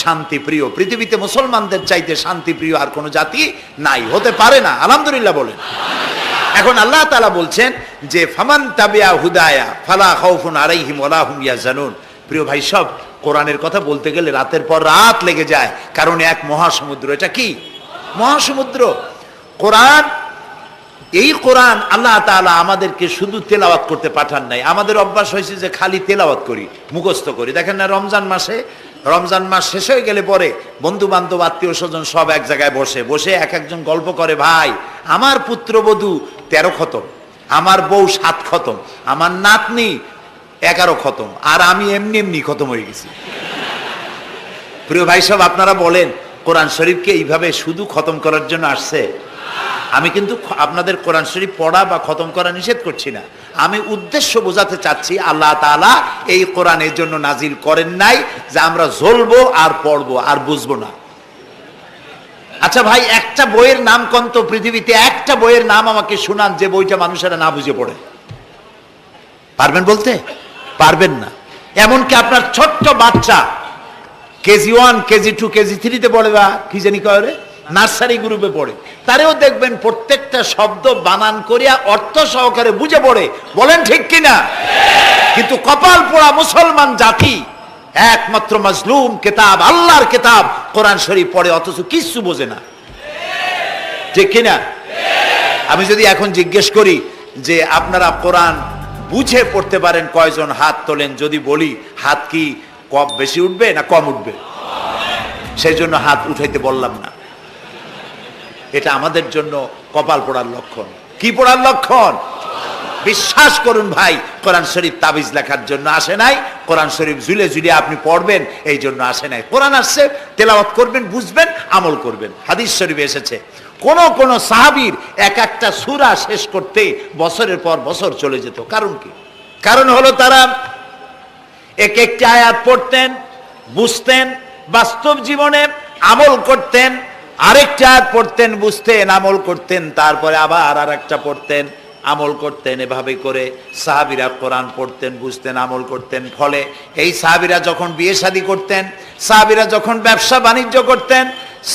শান্তিপ্রিয়। পৃথিবীতে মুসলমানদের চাইতে শান্তিপ্রিয় আর কোনো জাতি নাই, হতে পারে না। আলহামদুলিল্লাহ বলেন। এখন আল্লাহ তাআলা বলছেন যে ফামান তাবিয়া হুদায়া ফালা খাউফুন আলাইহিম ওয়ালা হুম ইয়াহজানুন। প্রিয় ভাই, সব কোরআনের কথা বলতে গেলে রাতের পর রাত লেগে যায়, কারণ এক মহাসমুদ্র। এটা কি মহাসমুদ্র? কোরআন। এই কোরআন আল্লাহ তাআলা আমাদেরকে শুধু তেলাওয়াত করতে পাঠান নাই। আমাদের অভ্যাস হয়েছে যে খালি তেলাওয়াত করি, মুখস্থ করি। দেখেন না, রমজান মাস শেষ হয়ে গেলে পরে বন্ধু বান্ধব আত্মীয় স্বজন সব এক জায়গায় বসে এক একজন গল্প করে, ভাই আমার পুত্রবধূ 13 খতম, আমার বউ 7 খতম, আমার নাতনি 11 খতম, আর আমি এমনি খতম হয়ে গেছি। প্রিয় ভাই সব, আপনারা বলেন কোরআন শরীফকে এইভাবে শুধু খতম করার জন্য আসছে? আমি কিন্তু আপনাদের কোরআন শরীফ পড়া বা খতম করা নিষেধ করছি না। আমি উদ্দেশ্য বোঝাতে চাচ্ছি, আল্লাহ তাআলা এই কোরআনের জন্য নাজিল করেন নাই যে আমরা জ্বলবো আর পড়বো আর বুঝবো না। আচ্ছা ভাই, একটা বইয়ের নাম কোন তো পৃথিবীতে? একটা বইয়ের নাম আমাকে শুনান যে বইটা মানুষেরা না বুঝে পড়ে। পারবেন বলতে? পারবেন না। এমনকি আপনার ছোট্ট বাচ্চা কেজি 1, কেজি 2, কেজি 3-তে পড়ে, বা কি জানি কয়, নার্সারি গ্রুপে পড়ে, তারেও দেখবেন প্রত্যেকটা শব্দ বানান করিয়া অর্থ সহকারে বুঝে পড়ে। বলেন ঠিক কিনা? কিন্তু কপাল পোড়া মুসলমান জাতি একমাত্র মাজলুম কিতাব, আল্লাহর কিতাব কোরআন শরীফ পড়ে, অথচ কিছু বোঝে না। ঠিক কিনা? আমি যদি এখন জিজ্ঞেস করি যে আপনারা কোরআন বুঝে পড়তে পারেন কয়জন, হাত তোলেন। যদি বলি হাত কি কম বেশি উঠবে না কম উঠবে? সেই জন্য হাত উঠাইতে বললাম না। এটা আমাদের জন্য কপাল পোড়ার লক্ষণ। কি পোড়ার লক্ষণ? বিশ্বাস করুন ভাই, কোরআন শরীফ তাবিজ লেখার জন্য আসে নাই, কোরআন শরীফ ঝুলে ঝুলে আপনি পড়বেন এই জন্য আসে নাই। কোরআন আসছে তেলাওয়াত করবেন, বুঝবেন, আমল করবেন। হাদিস শরীফে এসেছে কোন সাহাবীর একটা সূরা শেষ করতে বছরের পর বছর চলে যেত। কারণ কি? কারণ হলো তারা একটি আয়াত পড়তেন, বুঝতেন, বাস্তব জীবনে আমল করতেন, আরেকটা আয়াত পড়তেন, বুঝতেন, আমল করতেন, তারপরে আবার আরেকটা পড়তেন, আমল করতেন। এভাবে করে সাহাবীরা কোরআন পড়তেন, বুঝতেন, আমল করতেন। ফলে এই সাহাবীরা যখন বিয়ে শাদী করতেন, সাহাবীরা যখন ব্যবসা বাণিজ্য করতেন,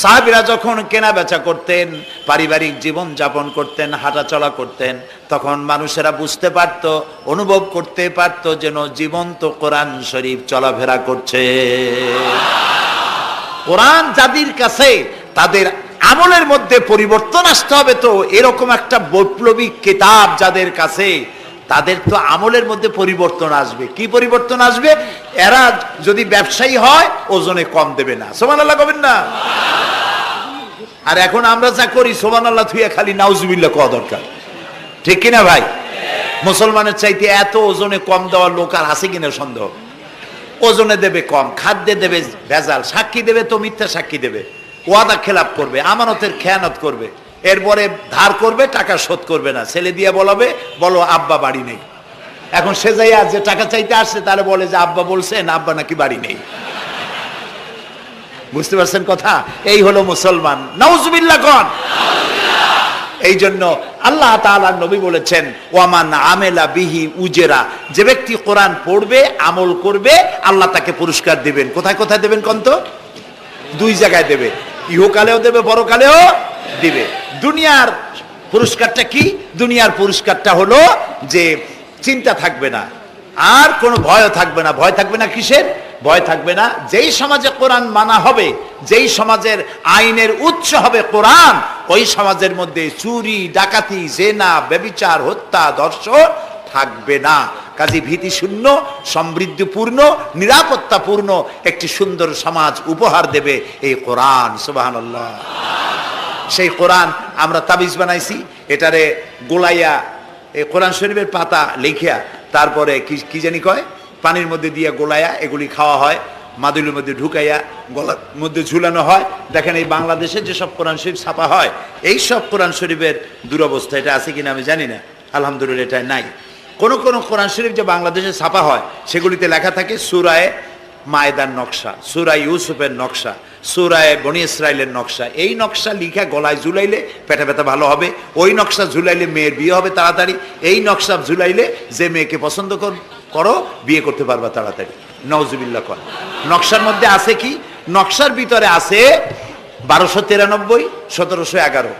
সাহাবীরা যখন কেনা বেচা করতেন, পারিবারিক জীবন যাপন করতেন, হাঁটাচলা করতেন, তখন মানুষেরা বুঝতে পারত, অনুভব করতে পারত যেন জীবন্ত কোরআন শরীফ চলাফেরা করছে। কোরআন যাদের কাছে, তাদের আমলের মধ্যে পরিবর্তন আসতে হবে। তো এরকম একটা বৈপ্লবিক কিতাব যাদের কাছে, তাদের তো আমলের মধ্যে পরিবর্তন আসবে। কি পরিবর্তন আসবে? এরা যদি ব্যবসায়ী হয় ওজনে কম দেবে না। সুবহানাল্লাহ কবেন না? আর এখন আমরা যা করি, সুবহানাল্লাহ থুইয়া খালি নাউজুবিল্লাহ কোয়া দরকার। ঠিক কিনা ভাই? মুসলমানের চাইতে এত ওজনে কম দেওয়ার লোক আর আছে কিনা সন্দেহ। ওজনে দেবে কম, খাদ্যে দেবে ভেজাল, সাক্ষী দেবে তো মিথ্যা সাক্ষী দেবে, ওয়াদা খেলাপ করবে, আমানতের খেয়ানত করবে, এরপরে ধার করবে, টাকা শোধ করবে না। ছেলে দিয়ে বলাবে, বলো আব্বা বাড়ি নেই। এখন সে যাইয়া যে টাকা চাইতে আসছে তাহলে বলে যে আব্বা বলছেন আব্বা নাকি বাড়ি নেই। বুঝতে পারছেন কথা? এই হলো মুসলমান। নাউজুবিল্লাহ কোন। এই জন্য আল্লাহ তাআলা নবী বলেছেন, ওয়ামান আমেলা বিহি উজেরা, যে ব্যক্তি কোরআন পড়বে, আমল করবে, আল্লাহ তাকে পুরস্কার দিবেন। কোথায় কোথায় দেবেন কোন তো? 2 জায়গায় দেবে, ইহকালেও দেবে, পরকালেও দিবে। দুনিয়ার পুরস্কারটা কি? দুনিয়ার পুরস্কারটা হলো যে চিন্তা থাকবে না, আর কোনো ভয় থাকবে না। ভয় থাকবে না কিসের? ভয় থাকবে না যেই সমাজে কোরআন মানা হবে, যেই সমাজের আইনের উৎস হবে কোরআন, ওই সমাজের মধ্যে চুরি, ডাকাতি, জেনা, ব্যভিচার, হত্যা, ধর্ষণ থাকবে না। কাজী ভীতি শূন্য, সমৃদ্ধিপূর্ণ, নিরাপত্তাপূর্ণ একটি সুন্দর সমাজ উপহার দেবে এই কোরআন। সুবহানাল্লাহ। সেই কোরআন আমরা তাবিজ বানাইছি, এটারে গোলাইয়া, এই কোরআন শরীফের পাতা লিখিয়া, তারপরে কি জানি কয়, পানির মধ্যে দিয়ে গোলাইয়া এগুলি খাওয়া হয়, মাদুলির মধ্যে ঢুকাইয়া গলার মধ্যে ঝুলানো হয়। দেখেন এই বাংলাদেশে যেসব কোরআন শরীফ ছাপা হয়, এই সব কোরআন শরীফের দুরবস্থা। এটা আছে কিনা আমি জানি না, আলহামদুলিল্লাহ এটা নাই। কোন কোরআন শরীফ যে বাংলাদেশে ছাপা হয়, সেগুলিতে লেখা থাকে সূরায়ে মায়েদার নকশা, সূরা ইউসুফের নকশা, সূরায়ে বনি ইসরাইলের নকশা। এই নকশা লিখা গলায় ঝুলাইলে পেটে ব্যথা ভালো হবে, ওই নকশা ঝুলাইলে মেয়ের বিয়ে হবে তাড়াতাড়ি, এই নকশা ঝুলাইলে যে মেয়েকে পছন্দ করো বিয়ে করতে পারবা তাড়াতাড়ি। নাউজুবিল্লাহ কর। নকশার মধ্যে আছে কি? নকশার ভিতরে আছে 1293, 1711,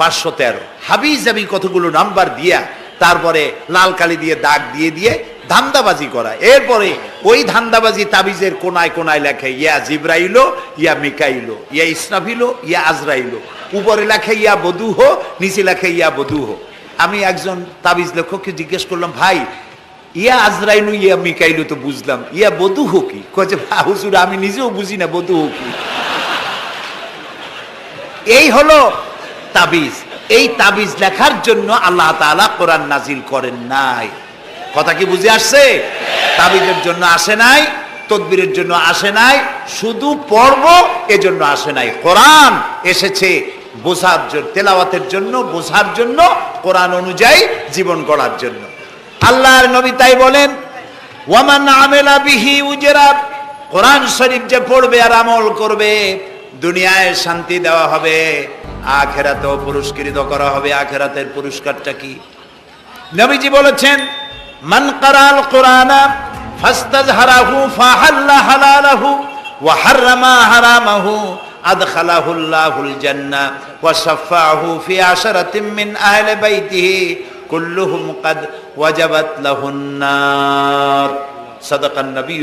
513 হাবি জাবি কতগুলো নাম্বার দিয়া তারপরে লাল কালি দিয়ে দাগ দিয়ে দিয়ে ধান্দাবাজি করা। এরপরে ওই ধান্দাবাজি তাবিজের কোনায় কোনায় লেখে ইয়া জিব্রাইলো, ইয়া মিকাইলো, ইয়া ইসরাফিলো, ইয়া আজরাইলো। উপরে লেখে ইয়া বদুহ, নিচে লেখে ইয়া বদুহ। আমি একজন তাবিজ লেখককে জিজ্ঞেস করলাম, ভাই ইয়া আজরাইলু ইয়া মিকাইলু তো বুঝলাম, ইয়া বদুহ কি? কয়েছে হুজুর আমি নিজেও বুঝি না বদুহ কি। এই হলো তাবিজ। এই তাবিজ লেখার জন্য আল্লাহ তাআলা কোরআন নাজিল করেন নাই। কথা কি বুঝে আসছে? তাবিজের জন্য আসে নাই, তদবিরের জন্য আসে নাই, শুধু পড়ব এজন্য আসে নাই। কোরআন এসেছে বোঝার জন্য, তেলাওয়াতের জন্য, বোঝার জন্য, কোরআন অনুযায়ী জীবন গড়ার জন্য। আল্লাহর নবী তাই বলেন, ওয়ামান আমেলা বিহি উজরা, কোরআন শরীফ যে পড়বে আর আমল করবে, দুনিয়ায় শান্তি দেওয়া হবে, আখিরাতেও পুরস্কৃত করা হবে। আখিরাতের পুরস্কারটা কি? নবীজি বলেছেন, মান কারাল কোরআনা ফাস্তাজহারাহু ফাহাল্লা হালালাহু ওয়া হাররামা হারামাহু আদখালাহুল্লাহুল জান্নাহ ওয়া শাফাআহু ফি আশরাতিন মিন আহলি বাইতিহি কুল্লুহুম কাদ ওয়াজাবাত লাহুন নার। সাদাকান নবী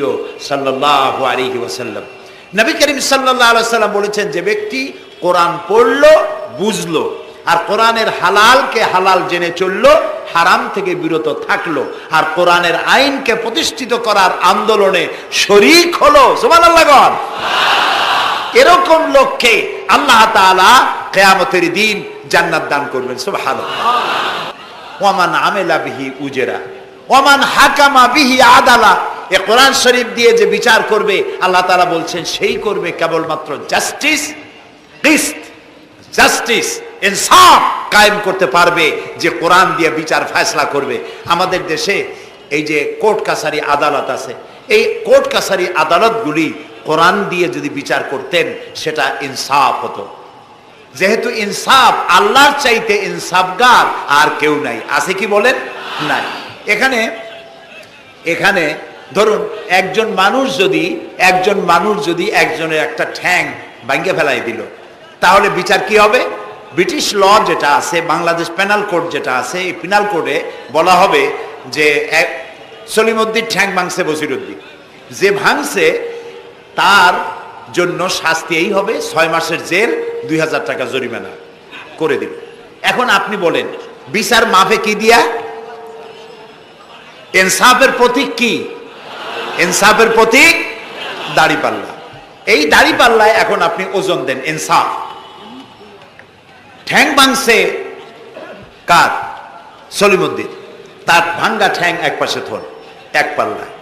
সাল্লাল্লাহু আলাইহি ওয়াসাল্লাম। নবী করিম সাল্লাল্লাহু আলাইহি ওয়াসাল্লাম বলেছেন, যে ব্যক্তি কোরআন পড়লো, বুঝলো, আর কোরআনের হালালকে হালাল জেনে চললো, হারাম থেকে বিরত থাকলো, আর কোরআনের আইনকে প্রতিষ্ঠিত করার আন্দোলনে শরীক হলো, সুবহানাল্লাহ গণ, এরকম লোককে আল্লাহ তাআলা কিয়ামতের দিন জান্নাত দান করবেন। সুবহানাল্লাহ। ওয়ামান আমেলা বিহি উজরা ওয়ামান হাকামা বিহি আদালা, এ কোরআন শরীফ দিয়ে যে বিচার করবে, আল্লাহ তাআলা বলছেন সেই করবে কেবলমাত্র জাস্টিস, কিসত, জাস্টিস, ইনসাফ কায়েম করতে পারবে, যে কোরআন দিয়ে বিচার ফয়সালা করবে। আমাদের দেশে এই যে কোর্ট কাছারি আদালত আছে, এই কোর্ট কাছারি আদালতগুলি কোরআন দিয়ে যদি বিচার করতেন, সেটা ইনসাফ হতো। যেহেতু ইনসাফ, আল্লাহর চাইতে ইনসাফগার আর কেউ নাই। আছে কি বলেন? নাই। এখানে ধরুন একজন মানুষ যদি একজনের একটা ঠ্যাং ভাঙে ফেলাই দিল, তাহলে বিচার কি হবে? ব্রিটিশ ল যেটা আছে, বাংলাদেশ পেনাল কোড যেটা আছে, এই পেনাল কোডে বলা হবে যে সলিমউদ্দিন ঠ্যাং ভাঙছে বসিরউদ্দিন, যে ভাঙছে তার জন্য শাস্তি এই হবে 6 মাসের জেল, 2000 টাকা জরিমানা করে দিল। এখন আপনি বলেন, বিচার মাফে কি দিয়া? ইনসাফের প্রতীক কি? ইনসাফের প্রতীক দাড়িপাল্লা। এই দাড়িপাল্লায় এখন আপনি ওজন দেন ইনসাফ। ঠ্যাং ভাঙছে কার? সলিমউদ্দিন, তার ভাঙ্গা ঠ্যাং এক পাশে থন, এক পাল্লায়।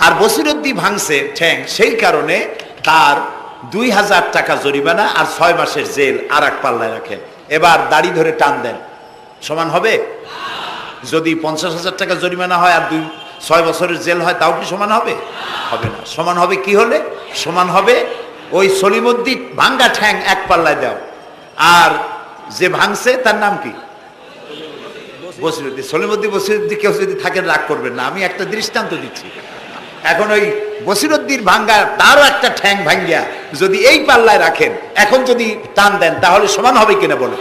আর বসিরউদ্দিন ভাঙছে ঠ্যাং, সেই কারণে তার 2000 টাকা জরিমানা আর 6 মাসের জেল আর এক পাল্লায় রাখেন। এবার দাড়ি ধরে টান দেন, সমান হবে? যদি 50,000 টাকা জরিমানা হয় আর 6 বছরের জেল হয়, তাও কি সমান হবে? হবে না। সমান হবে কি হলে? সমান হবে ওই সলিমউদ্দিন ভাঙ্গা ঠ্যাং এক পাল্লায় দাও, আর যে ভাঙছে তার নাম কি? বসিরউদ্দিন। বসিরউদ্দিন কেউ যদি থাকেন রাগ করবেন না, আমি একটা দৃষ্টান্ত দিচ্ছি। এখন ওই বসিরউদ্দিন ভাঙ্গা, তারও একটা ঠ্যাং ভাঙ্গিয়া যদি এই পাল্লায় রাখেন, এখন যদি টান দেন, তাহলে সমান হবে কিনা বলে?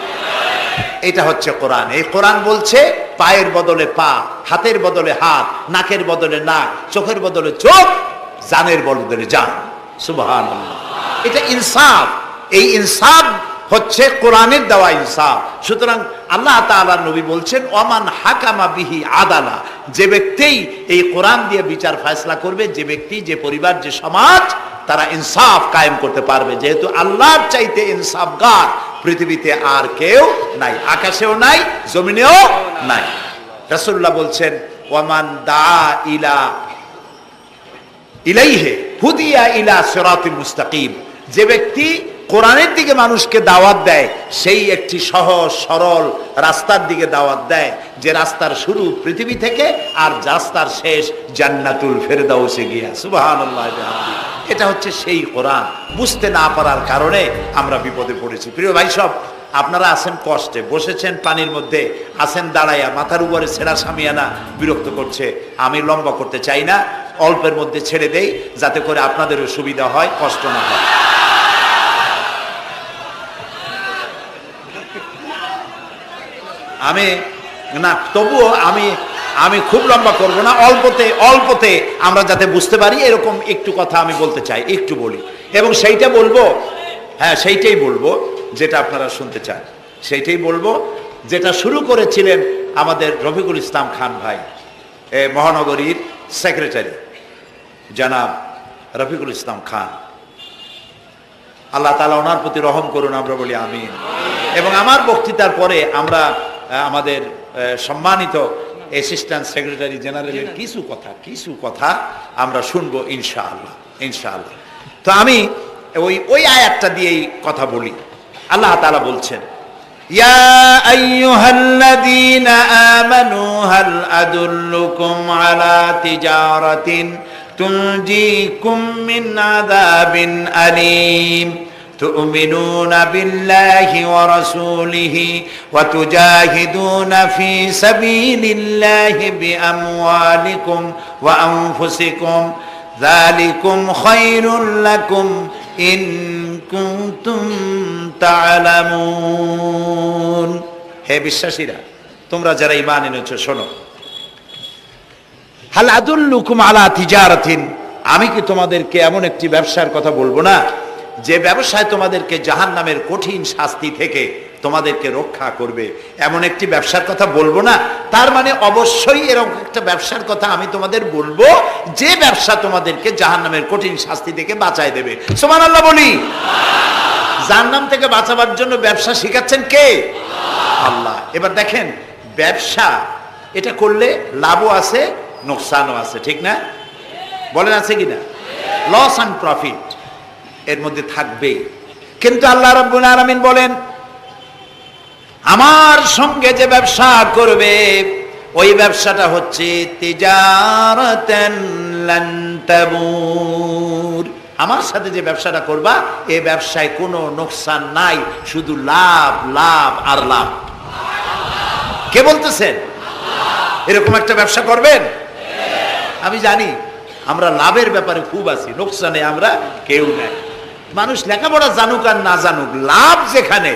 এটা হচ্ছে কোরআন। এই কোরআন বলছে পায়ের বদলে পা, হাতের বদলে হাত, নাকের বদলে নাক, চোখের বদলে চোখ, জানের বদলে জান। সুবহানাল্লাহ। এটা ইনসাফ। এই ইনসাফ হচ্ছে কোরআনের দেওয়া ইনসাফ। সুতরাং আল্লাহ তাআলা নবী বলছেন, ওয়ামান হাকামা বিহি আদালা, যে ব্যক্তি এই কোরআন দিয়ে বিচার ফয়সালা করবে, যে ব্যক্তি, যে পরিবার, যে সমাজ, তারা ইনসাফ কায়েম করতে পারবে। যেহেতু আল্লাহর চাইতে ইনসাফগার পৃথিবীতে আর কেউ নাই, আকাশেও নাই, জমিনেও নাই। রাসূলুল্লাহ বলছেন, ওয়ামান দা ইলাইহি হুদিয়া ইলা সিরাতিল মুস্তাকিম, যে ব্যক্তি কোরআনের দিকে মানুষকে দাওয়াত দেয়, সেই একটি সহজ সরল রাস্তার দিকে দাওয়াত দেয়, যে রাস্তার শুরু পৃথিবী থেকে আর রাস্তার শেষ জান্নাতুল ফেরদাউসে গিয়া। সুবহানাল্লাহ। এটা হচ্ছে সেই কোরআন। বুঝতে না পারার কারণে আমরা বিপদে পড়েছি। প্রিয় ভাই সব, আপনারা আছেন কষ্টে, বসেছেন পানির মধ্যে, আছেন দাঁড়াইয়া, মাথার উপরে ছেঁড়া সামিয়ানা বিরক্ত করছে। আমি লম্বা করতে চাই না। অল্পের মধ্যে ছেড়ে দেই, যাতে করে আপনাদেরও সুবিধা হয়, কষ্ট না হয়। আমি না, তবুও আমি খুব লম্বা করব না, অল্পতে আমরা যাতে বুঝতে পারি এরকম একটু কথা আমি বলতে চাই, একটু বলি, এবং সেইটা বলবো, হ্যাঁ সেইটাই বলবো যেটা আপনারা শুনতে চান, সেইটাই বলবো যেটা শুরু করেছিলেন আমাদের রফিকুল ইসলাম খান ভাই, মহানগরীর সেক্রেটারি জনাব রফিকুল ইসলাম খান। আল্লাহ তাআলা ওনার প্রতি রহম করুন, আমরা বলি আমিন। এবং আমার বক্তৃতার পরে আমরা আমাদের সম্মানিত অ্যাসিস্ট্যান্ট সেক্রেটারি জেনারেলের কিছু কথা আমরা শুনবো ইনশাআল্লাহ। তো আমি ওই আয়াতটা দিয়েই কথা বলি। আল্লাহ তাআলা বলছেন, ইয়া আইয়ুহাল্লাযীনা আমানু হাল আদুল্লুকুম আলা তিজারাতিন তুনজিকুম মিন আযাবিন আলীম تؤمنون بالله ورسوله وتجاهدون في سبيل الله بأموالكم وأنفسكم ذلكم خير لكم إن كنتم تعلمون। হে বিশ্বাসীরা, তোমরা যারা ঈমান এনেছো শোনো, হাল আদুল্লুকুম আলা তিজারাতিন, আমি কি তোমাদেরকে এমন একটি ব্যবসার কথা বলবো না যে ব্যবসায় তোমাদেরকে জাহান্নামের কঠিন শাস্তি থেকে তোমাদেরকে রক্ষা করবে? এমন একটি ব্যবসার কথা বলবো না? তার মানে অবশ্যই এরকম একটা ব্যবসার কথা আমি তোমাদের বলবো যে ব্যবসা তোমাদেরকে জাহান্নামের কঠিন শাস্তি থেকে বাঁচায় দেবে। সুবহানাল্লাহ বলি। জাহান্নাম থেকে বাঁচাবার জন্য ব্যবসা শিখাচ্ছেন কে? আল্লাহ। এবার দেখেন, ব্যবসা এটা করলে লাভও আছে, নোকসানও আছে, ঠিক না? বলেন আছে কিনা? লস অ্যান্ড প্রফিট এর মধ্যে থাকবেই। কিন্তু আল্লাহ রাব্বুল আলামিন বলেন, আমার সঙ্গে যে ব্যবসা করবে ওই ব্যবসাটা হচ্ছে তিজারাতান লান তাবুর। আমার সাথে যে ব্যবসাটা করবা এই ব্যবসায় কোনো নোকসান নাই, শুধু লাভ লাভ আর লাভ। কে বলতেছেন? এরকম একটা ব্যবসা করবেন? আমি জানি আমরা লাভের ব্যাপারে খুব আছি, নোকসানে আমরা কেউ নাই। মানুষ লেখাপড়া জানুক আর না জানুক, লাভ যেখানে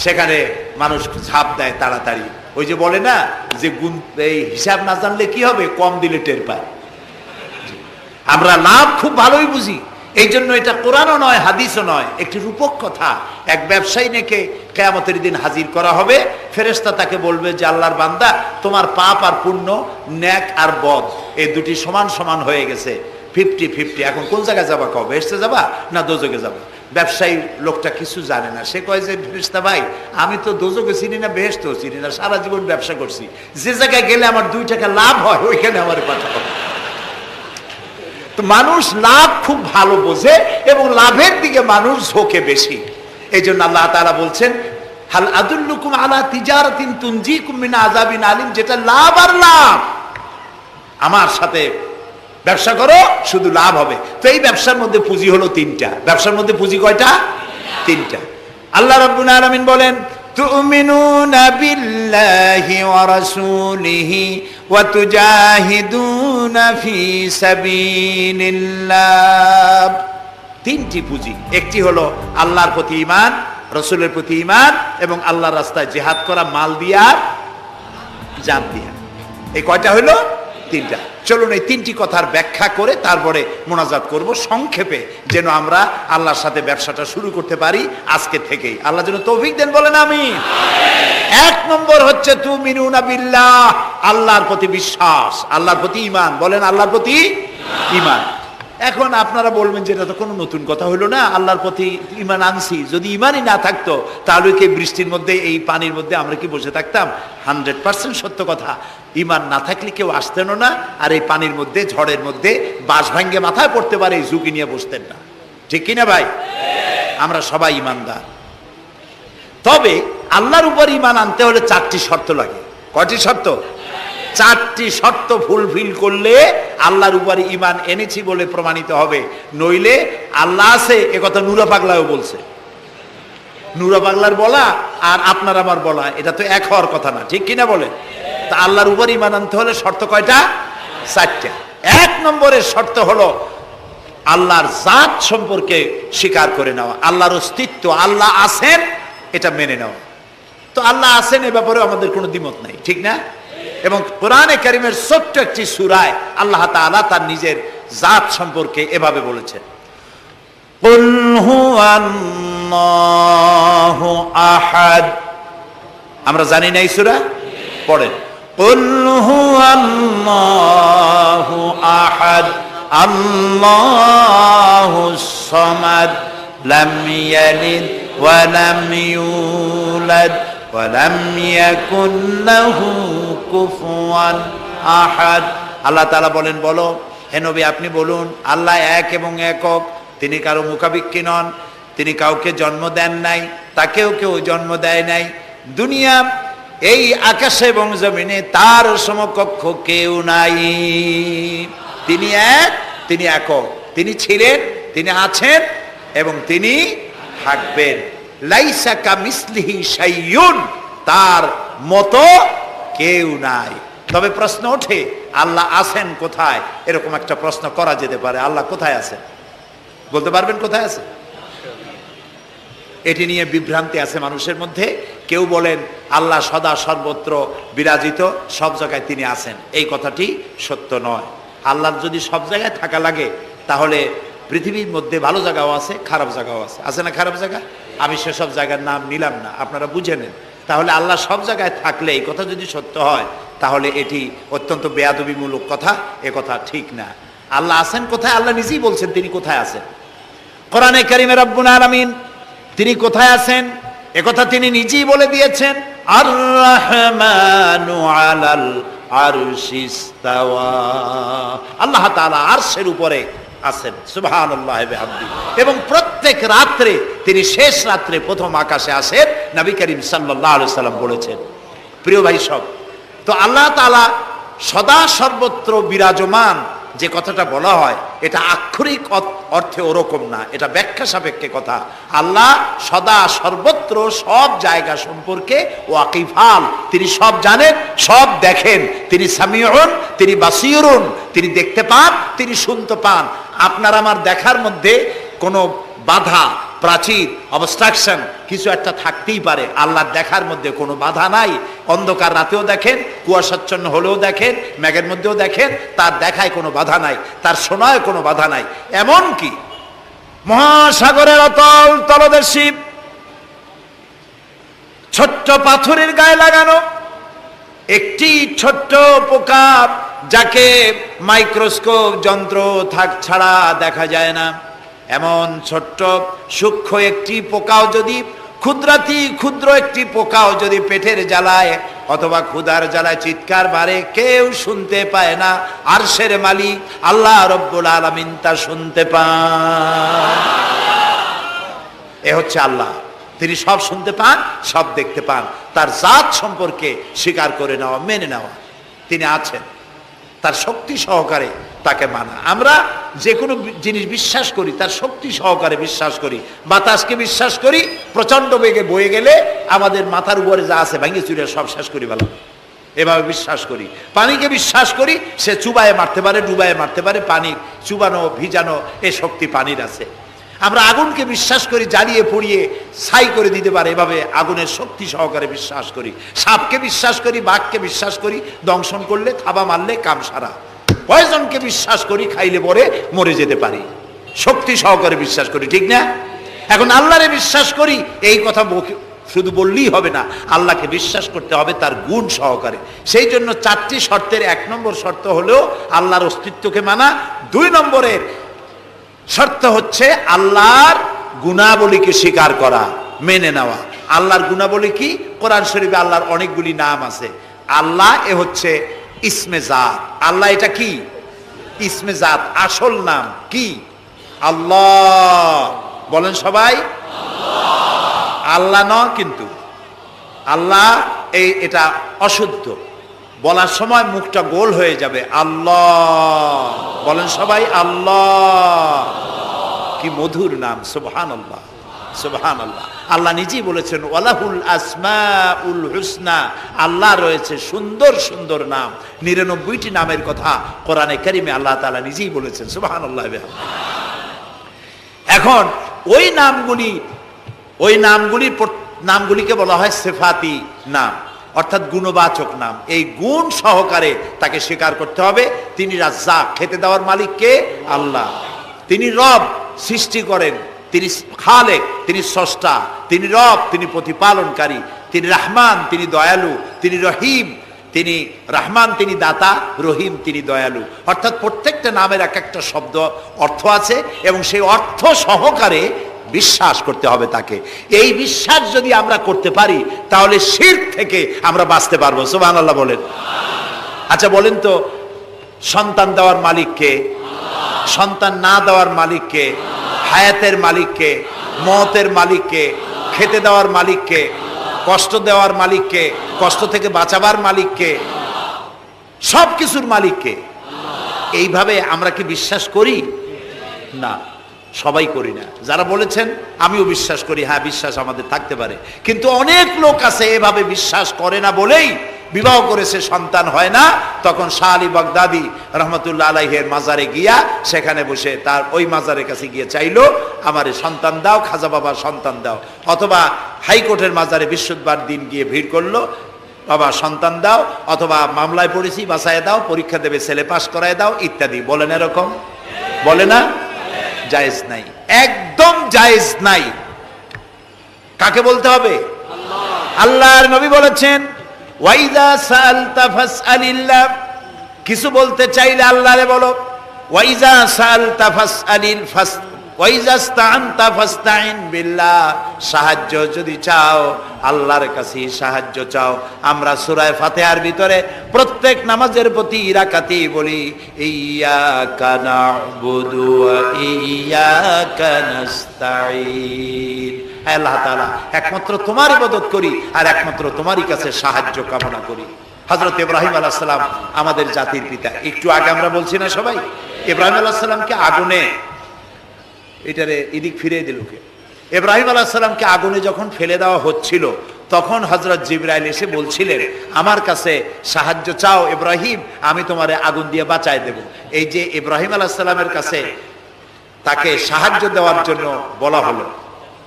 সেখানে মানুষ ঝাঁপ দেয় তাড়াতাড়ি। ওই যে বলে না যে এই হিসাব না জানলে কি হবে, কম দিলে টের পায়। আমরা লাভ খুব ভালোই বুঝি, এই জন্য এটা কোরআনও নয় হাদিসও নয়, একটি রূপক কথা। এক ব্যবসায়ী নেকে কিয়ামতের দিন হাজির করা হবে, ফেরেশতা তাকে বলবে যে আল্লাহর বান্দা, তোমার পাপ আর পুণ্য, নেক আর বদ এই দুটি সমান সমান হয়ে গেছে, 50-50, এখন কোন জায়গায় যাবা? কও বেহেশতে যাবা না দোজখে যাবা? ব্যবসায়ী লোকটা কিছু জানে না, সে কয় যে ফেরেশতা ভাই, আমি তো দোজখে চিনি না, বেহেশতেও চিনি না, সারা জীবন ব্যবসা করছি, যে জায়গায় গেলে আমার 2 টাকা লাভ হয় ওইখানে আমার পাঠাবো। তো মানুষ লাভ খুব ভালো বোঝে এবং লাভের দিকে মানুষ ঝোঁকে বেশি। এই জন্য আল্লাহ তাআলা বলছেন, হাল আদুল্লুকুম আলা তিজারাতিন তুনজিকুম মিন আযাবিন আলিম, যেটা লাভ আর লাভ। আমার সাথে ব্যবসা করো, শুধু লাভ হবে। তো এই ব্যবসার মধ্যে পুঁজি হলো 3টা। ব্যবসার মধ্যে পুঁজি কয়টা? 3টা। আল্লাহ রাব্বুল আলামিন বলেন, তুমিনুনা বিল্লাহি ওয়া রাসূলিহি ওয়া তুজাহিদুনা ফি সাবিলিল্লাহ। 3টি পুঁজি। একটি হলো আল্লাহর প্রতি ঈমান, রাসূলের প্রতি ঈমান এবং আল্লাহর রাস্তায় জিহাদ করা, মাল দিয়া জান দিয়া। এই কয়টা হলো? 3টা। চলুন এই 3টি কথার ব্যাখ্যা করে তারপরে মোনাজাত করব সংক্ষেপে, যেন আমরা আল্লাহর সাথে ব্যবসাটা শুরু করতে পারি আজকে থেকেই। আল্লাহ যেন তৌফিক দেন, বলেন আমিন। 1 নম্বর হচ্ছে তুমিনুনা বিল্লাহ, আল্লাহর প্রতি বিশ্বাস, আল্লাহর প্রতি ঈমান। বলেন আল্লাহর প্রতি ঈমান। এখন আপনারা বলবেন যে এটা তো কোনো নতুন কথা হলো না, আল্লাহর প্রতি ঈমান আনছি, যদি ঈমানই না থাকতো তাহলে কি বৃষ্টির মধ্যে এই পানির মধ্যে আমরা কি বসে থাকতাম? 100% সত্য কথা। ঈমান না থাকলে কেউ আসতেন না, আর এই পানির মধ্যে, ঝড়ের মধ্যে বাঁশ ভাঙ্গে মাথায় পড়তে পারে এই ঝুঁকি নিয়ে বসতেন না, ঠিক কিনা ভাই? আমরা সবাই ঈমানদার। তবে আল্লাহর উপর ঈমান আনতে হলে 4টি শর্ত লাগে। কয়টি শর্ত? 4টি শর্ত ফুলফিল করলে আল্লাহর উপর ঈমান এনেছি বলে প্রমাণিত হবে, নইলে আল্লাহ আছে এ কথা নুরা পাগলাও বলছে। নুরা পাগলার বলা আর আপনার আমার বলা এটা তো এক হওয়ার কথা না, ঠিক কিনা বলে? তা আল্লাহর উপর ঈমান আনতে হলে শর্ত কয়টা? 4টা। এক নম্বরের শর্ত হলো আল্লাহর জাত সম্পর্কে স্বীকার করে নেওয়া, আল্লাহর অস্তিত্ব, আল্লাহ আছেন এটা মেনে নেওয়া। তো আল্লাহ আছেন এ ব্যাপারে আমাদের কোনো দ্বিমত নাই, ঠিক না? এবং কোরআনে কারীমের ছোট্ট একটি সূরায় আল্লাহ তাআলা তার নিজের জাত সম্পর্কে এভাবে বলেছেন, কুল হুয়াল্লাহু আহাদ। আমরা জানি না এই সূরা? পড়েন, কুল হুয়াল্লাহু আহাদ আল্লাহুস সামাদ লাম ইয়ালিদ ওয়া লাম ইউলাদ ওয়া লাম ইয়াকুল লাহু কুফুয়ান আহাদ। আল্লাহ তাআলা বলেন, বলো হে নবী আপনি বলুন, আল্লাহ এক এবং একক, তিনি কারো মুখাপেক্ষী নন, তিনি কাউকে জন্ম দেন নাই, তাকেও কেউ জন্ম দেয় নাই। দুনিয়া এই আকাশে এবং জমিনে তার সমকক্ষ কেউ নাই। তিনি এক, তিনি একক, তিনি ছিলেন, তিনি আছেন এবং তিনি থাকবেন। লাইসা কামিসলিহি শাইউন, তার মতো কেউ নাই। তবে প্রশ্ন ওঠে আল্লাহ আছেন কোথায়? এরকম একটা প্রশ্ন করা যেতে পারে, আল্লাহ কোথায় আছেন? বলতে পারবেন কোথায় আছে? এটি নিয়ে বিভ্রান্তি আছে মানুষের মধ্যে। কেউ বলেন আল্লাহ সদা সর্বত্র বিরাজিত, সব জায়গায় তিনি আছেন। এই কথাটি সত্য নয়। আল্লাহর যদি সব জায়গায় থাকা লাগে তাহলে পৃথিবীর মধ্যে ভালো জায়গাও আছে, খারাপ জায়গাও আছে। আছে না খারাপ জায়গা? আমি সেসব জায়গার নাম নিলাম না, আপনারা বুঝে নেন। তাহলে আল্লাহ সব জায়গায় থাকলে এই কথা যদি সত্য হয় তাহলে এটি অত্যন্ত বেয়াদবিমূলক কথা, এ কথা ঠিক না। আল্লাহ আছেন কোথায়? আল্লাহ নিজেই বলছেন তিনি কোথায় আছেন। কোরআনে কারীমে রব্বুল আলামিন তিনি কোথায় আছেন একথা তিনি নিজেই বলে দিয়েছেন, আর রহমানু আলাল আরশিস তাওয়া। আল্লাহ তাআলা আরশের উপরে আছেন, সুবহানাল্লাহি ওয়া বিহামদিহি। এবং প্রত্যেক রাত্রে তিনি শেষ রাত্রে প্রথম আকাশে আসেন, নবী করিম সাল্লাল্লাহু আলাইহি সাল্লাম বলেছেন। প্রিয় ভাই সব, তো আল্লাহ তাআলা সদা সর্বত্র বিরাজমান যে কথাটা বলা হয় এটা আক্ষরিক অর্থে ওরকম না, এটা ব্যাখ্যা সাপেক্ষে কথা। আল্লাহ সদা সর্বত্র সব জায়গা সম্পর্কে ওয়াকিফাল, তিনি সব জানেন, সব দেখেন। তিনি সামিউন, তিনি বাসিরুন, তিনি দেখতে পান, তিনি শুনতে পান। আপনার আমার দেখার মধ্যে কোনো বাধা, প্রাচীর, অবস্ট্রাকশন কিছু একটা থাকতেই পারে। আল্লাহর দেখার মধ্যে কোনো বাধা নাই। অন্ধকার রাতেও দেখেন, কুয়াশাচ্ছন্ন হলেও দেখেন, মেঘের মধ্যেও দেখেন, তার দেখায় কোনো বাধা নাই, তার শোনায় কোনো বাধা নাই। এমনকি মহাসাগরের অতল তলদেশে ছোট্ট পাথরের গায়ে লাগানো একটি ছোট্ট পোকা, যাকে মাইক্রোস্কোপ যন্ত্র ছাড়া দেখা যায় না, এমন ছোট্ট সূক্ষ্ম একটি পোকাও যদি, ক্ষুদ্র একটি পোকাও যদি পেটের জ্বালায় অথবা ক্ষুধার জ্বালায় চিৎকার মারে, কেউ শুনতে পায় না। আরশের মালিক আল্লাহ রব্বুল আলামিন তা শুনতে পান। এ হচ্ছে আল্লাহ, তিনি সব শুনতে পান, সব দেখতে পান। তার জাত সম্পর্কে স্বীকার করে নেওয়া, মেনে নেওয়া, তিনি আছেন, তার শক্তি সহকারে তাকে মানা। আমরা যে কোনো জিনিস বিশ্বাস করি তার শক্তি সহকারে বিশ্বাস করি। বাতাসকে বিশ্বাস করি, প্রচন্ড বেগে বয়ে গেলে আমাদের মাথার উপরে যা আছে ভেঙে চুরে সব শেষ করি ভালো, এভাবে বিশ্বাস করি। পানিকে বিশ্বাস করি, সে চুবায়ে মারতে পারে, ডুবায়ে মারতে পারে। পানির চুবানো ভিজানো এ শক্তি পানির আছে। আমরা আগুনকে বিশ্বাস করি, জ্বালিয়ে পুড়িয়ে ছাই করে দিতে পারে, এভাবে আগুনের শক্তি সহকারে বিশ্বাস করি। সাপকে বিশ্বাস করি, বাঘকে বিশ্বাস করি, দংশন করলে, থাবা মারলে কাম সারা। পয়জনকে বিশ্বাস করি, খাইলে পরে মরে যেতে পারি, শক্তি সহকারে বিশ্বাস করি, ঠিক না? এখন আল্লাহরে বিশ্বাস করি, এই কথা শুধু বললেই হবে না, আল্লাহকে বিশ্বাস করতে হবে তার গুণ সহকারে। সেই জন্য 4টি শর্তের 1 নম্বর শর্ত হলো আল্লাহর অস্তিত্বকে মানা। 2 নম্বরের শর্ত হচ্ছে আল্লাহর গুণাবলীকে স্বীকার করা, মেনে নেওয়া। আল্লাহর গুণাবলী কি? কোরআন শরীফে আল্লাহর অনেকগুলি নাম আছে। আল্লাহ এ হচ্ছে ইসমে জাত। আল্লাহ এটা কি? ইসমে জাত। আসল নাম কি? আল্লাহ। বলেন সবাই আল্লাহ। ন কিন্তু আল্লাহ এটা অশুদ্ধ, বলার সময় মুখটা গোল হয়ে যাবে। আল্লাহ বলেন সবাই আল্লাহ। কি মধুর নাম, সুবহানাল্লাহ সুবহানাল্লাহ। আল্লাহ নিজেই বলেছেন ওয়ালাহুল আসমাউল হুসনা, আল্লাহ রয়েছে সুন্দর সুন্দর নাম। 99টি নামের কথা কোরআনে কারিমে আল্লাহ তাআলা নিজেই বলেছেন। সুবহানাল্লাহ। এখন ওই নামগুলিকে বলা হয় সিফাতি নাম, অর্থাৎ গুণবাচক নাম। এই গুণ সহকারে তাকে স্বীকার করতে হবে। তিনি রাজ্জাক, খেতে দেওয়ার মালিক কে? আল্লাহ। তিনি রব, সৃষ্টি করেন। তিনি খালেক, তিনি স্রষ্টা। তিনি রব, তিনি প্রতিপালনকারী। তিনি রহমান, তিনি দয়ালু। তিনি রহিম, তিনি রহমান, তিনি দাতা। রহিম, তিনি দয়ালু। অর্থাৎ প্রত্যেকটা নামের এক একটা শব্দ অর্থ আছে এবং সেই অর্থ সহকারে বিশ্বাস করতে হবে তাকে। এই বিশ্বাস যদি আমরা করতে পারি তাহলে শিরক থেকে আমরা বাঁচতে পারবো। সুবহানাল্লাহ বলেন। আচ্ছা বলেন তো, সন্তান দেওয়ার মালিক কে? সন্তান না দেওয়ার মালিক কে? হায়াতের মালিক কে? মওতের মালিক কে? খেতে দেওয়ার মালিক কে? কষ্ট দেওয়ার মালিক কে? কষ্ট থেকে বাঁচাবার মালিক কে? সব কিছুর মালিক কে? এইভাবে আমরা কি বিশ্বাস করি? না, সবাই করি না। যারা বলেছেন আমিও বিশ্বাস করি, হ্যাঁ বিশ্বাস আমাদের থাকতে পারে, কিন্তু অনেক লোক আছে এভাবে বিশ্বাস করে না বলেই বিবাহ করেছে, সন্তান হয় না। তখন শাহ আলী বাগদাদি রহমতুল্লাহ আলাইহির মাজারে গিয়া সেখানে বসে তার ওই মাজারের কাছে গিয়ে চাইলো আমারে সন্তান দাও, খাজা বাবা সন্তান দাও। অথবা হাইকোর্টের মাজারে বৃহস্পতিবার দিন গিয়ে ভিড় করলো, বাবা সন্তান দাও, অথবা মামলায় পড়েছি বাঁচায় দাও, পরীক্ষা দেবে ছেলে পাস করায় দাও ইত্যাদি। বলেন এরকম? বলে না? জায়েজ নাই, একদম জায়েজ নাই। কাকে বলতে হবে? আল্লাহর নবী বলেছেন ওয়াইদা সাআলতা ফাসআলিল্লাহ, কিছু বলতে চাইলে আল্লাহরে বলো। ওয়াইজা সাআলতা ফাসআলিল ফাস ওয়াইজা ইসতাআনতা ফাসতাইন বিল্লাহ, সাহায্য যদি চাও আল্লাহর কাছে সাহায্য চাও। আমরা সূরা ফাতিহার ভিতরে প্রত্যেক নামাজের প্রতি রাকাতেই বলি ইয়্যাকা না'বুদু ওয়া ইয়্যাকা নাস্তাঈন। আল্লাহ তাআলা একমাত্র তোমার ইবাদত করি আর একমাত্র তোমারই কাছে সাহায্য কামনা করি। হযরত ইব্রাহিম আলাইহিস সালাম আমাদের জাতির পিতা। একটু আগে আমরা বলছি না সবাই, ইব্রাহিম আলাইহিস সালামকে আগুনে, এটারে এদিক ফিরে দিল কে? ইব্রাহিম আলাইহিস সালামকে আগুনে যখন ফেলে দেওয়া হচ্ছিল তখন হযরত জিবরাইল এসে বলছিলেন আমার কাছে সাহায্য চাও ইব্রাহিম, আমি তোমারে আগুন দিয়ে বাঁচায় দেব। এই যে ইব্রাহিম আলাইহিস সালামের কাছে তাকে সাহায্য দেওয়ার জন্য বলা হলো,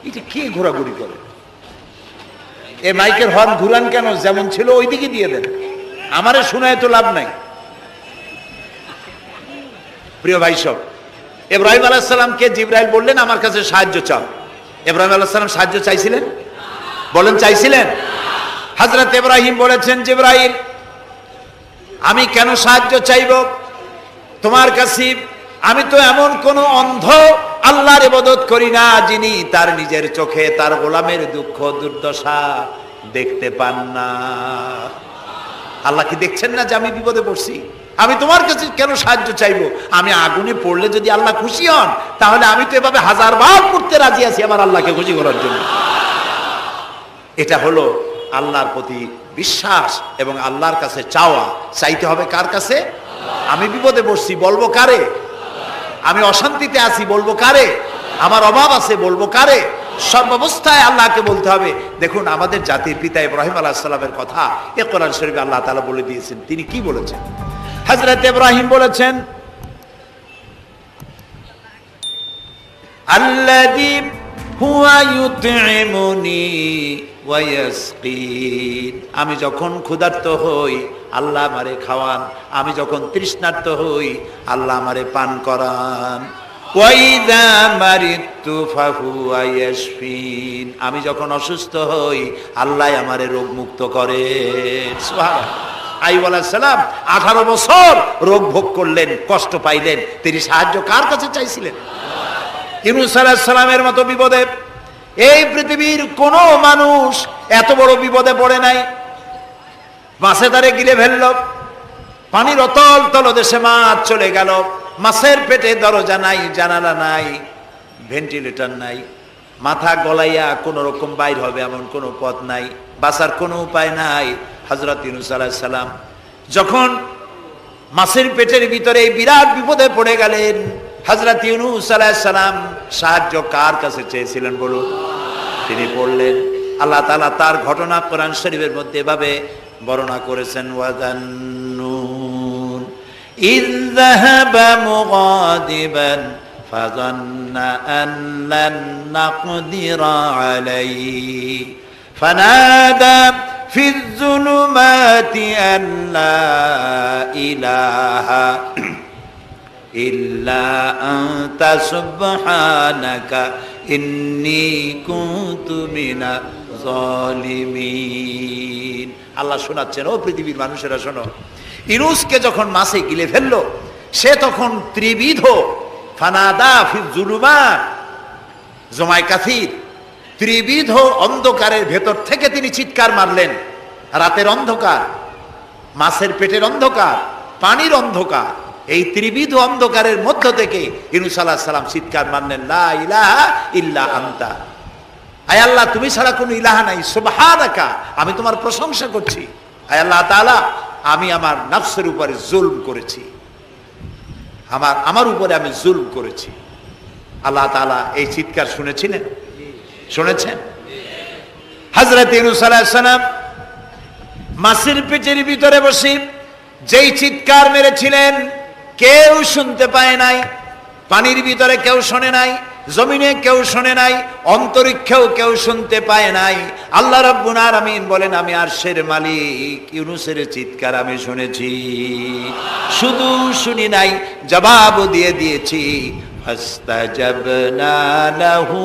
এটা কে ঘোরাঘুরি করে? এই মাইকের হর্ন ঘুরান কেন? যেমন ছিল ওইদিকে দিয়ে দেন, আমারে শোনায় তো লাভ নাই। প্রিয় ভাই সব, ইব্রাহিম আলাইহিস সালামকে জিবরাইল বললেন আমার কাছে সাহায্য চাও। ইব্রাহিম আলাইহিস সালাম সাহায্য চাইছিলেন? বলেন চাইছিলেন? হযরত ইব্রাহিম বলেছেন জিবরাইল আমি কেন সাহায্য চাইব তোমার কাছে? আমি তো এমন কোন অন্ধ আল্লাহর ইবাদত করি না যিনি তার নিজের চোখে তার গোলামের দুঃখ দুর্দশা দেখতে পান না। আল্লাহ কি দেখছেন না যে আমি বিপদে পড়ছি? আমি তোমার কাছে কেন সাহায্য চাইবো? আমি আগুনে পড়লে যদি আল্লাহ খুশি হন তাহলে আমি তো এভাবে হাজারবার পড়তে রাজি আছি আমার আল্লাহকে খুশি করার জন্য। এটা হলো আল্লাহর প্রতি বিশ্বাস এবং আল্লাহর কাছে চাওয়া। চাইতে হবে কার কাছে? আমি বিপদে পড়ছি বলবো কারে? আমি অশান্তিতে আছি বলবো কারে? আমার অভাব আছে বলবো কারে? সর্বাবস্থায় আল্লাহকে বলতে হবে। দেখুন আমাদের জাতির পিতা ইব্রাহিম আলাইহিস সালামের কথা এ কোরআন শরীফে আল্লাহ তাআলা বলে দিয়েছেন। তিনি কি বলেছেন? হযরত ইব্রাহিম বলেছেন আল্লাযী হুয়া ইউতঈমুনি ওয়া ইয়াসকিন, আমি যখন ক্ষুধার্ত হই আল্লাহ আমারে খাওয়ান, আমি যখন তৃষ্ণার্ত হই আল্লাহ আমারে পান করান। ওয়া ইযা মারিতু ফাহুয়া ইয়াশফিন, আমি যখন অসুস্থ হই আল্লাহ আমারে রোগ মুক্ত করেন। সুবহানাল্লাহ। আইয়ুব আলাইহিস সালাম 18 বছর রোগ ভোগ করলেন, কষ্ট পাইলেন, তিনি সাহায্য কার কাছে চাইছিলেন? ইউনূস আলাইহিস সালামের মতো বিপদে এই পৃথিবীর কোন মানুষ এত বড় বিপদে পড়ে নাই। মাছে তারে গিলে ফেলল, পানির অতল তলদেশে মাছ চলে গেল, মাছের পেটে দরজা নাই, জানালা নাই, ভেন্টিলেটর নাই, মাথা গলাইয়া কোন রকম বাইর হবে এমন কোন পথ নাই, বাঁচার কোনো উপায় নাই। হযরত ইউনূস আলাইহিস সালাম যখন মাছের পেটের ভিতরে এই বিরাট বিপদে পড়ে গেলেন, হযরত ইউনূস আলাইহিস সালাম সাহায্য কার কাছে চেয়েছিলেন বলুন? তিনি পড়লেন। আল্লাহ তাআলা তার ঘটনা কোরআন শরীফের মধ্যে এভাবে বর্ণনা করেছেন, ওয়াজান্নুন ইয যাহাবা মুগাদিবান ফাযান্না আন লান নাকদিরা আলাইহি ফানাদা ফিয যুলুমাতি আন লা ইলাহা ইল্লা আনতা সুবহানাকা ইন্নী কুনতু মিনাজ জালিমিন। আল্লাহ শোনাচ্ছেন, ও পৃথিবীর মানুষেরা শোনো, ইউনূসকে যখন মাছে গিলে ফেললো, সে তখন ত্রিবিধ ফানাদা ফি যুলুমাত জমায় কাসির, ত্রিবিধ অন্ধকারের ভেতর থেকে তিনি চিৎকার মারলেন। রাতের অন্ধকার, মাছের পেটের অন্ধকার, পানির অন্ধকার, এই ত্রিবিধ অন্ধকারের মধ্য থেকে ইউনূস আলাইহিস সালাম চিৎকার মারলেন, লা ইলাহা ইল্লা আনতা, আয় আল্লাহ তুমি ছাড়া কোনো ইলাহা নাই, সুবহানাকা, আমি তোমার প্রশংসা করছি। আয় আল্লাহ তাআলা, আমি আমার নফসের উপরে জুলম করেছি, আমার উপরে আমি জুলম করেছি। আল্লাহ তাআলা এই চিৎকার শুনেছিলেন, শুনেছেন? হযরত ইউনূস আলাইহিস সালাম মাছের পেটের ভিতরে বসে যেই চিৎকার মেরেছিলেন কেউ শুনতে পায় নাই, পানির ভিতরে কেউ শোনে নাই, জমিনে কেউ শোনে নাই, অন্তরিক্ষেও কেউ শুনতে পায় নাই। আল্লাহ রাব্বুল আলামিন বলেন, আমি আরশের মালিক, ইউনূসের চিৎকার আমি শুনেছি, শুধু শুনি নাই, জবাবও দিয়ে দিয়েছি। ফাস্তাজাবনা লাহু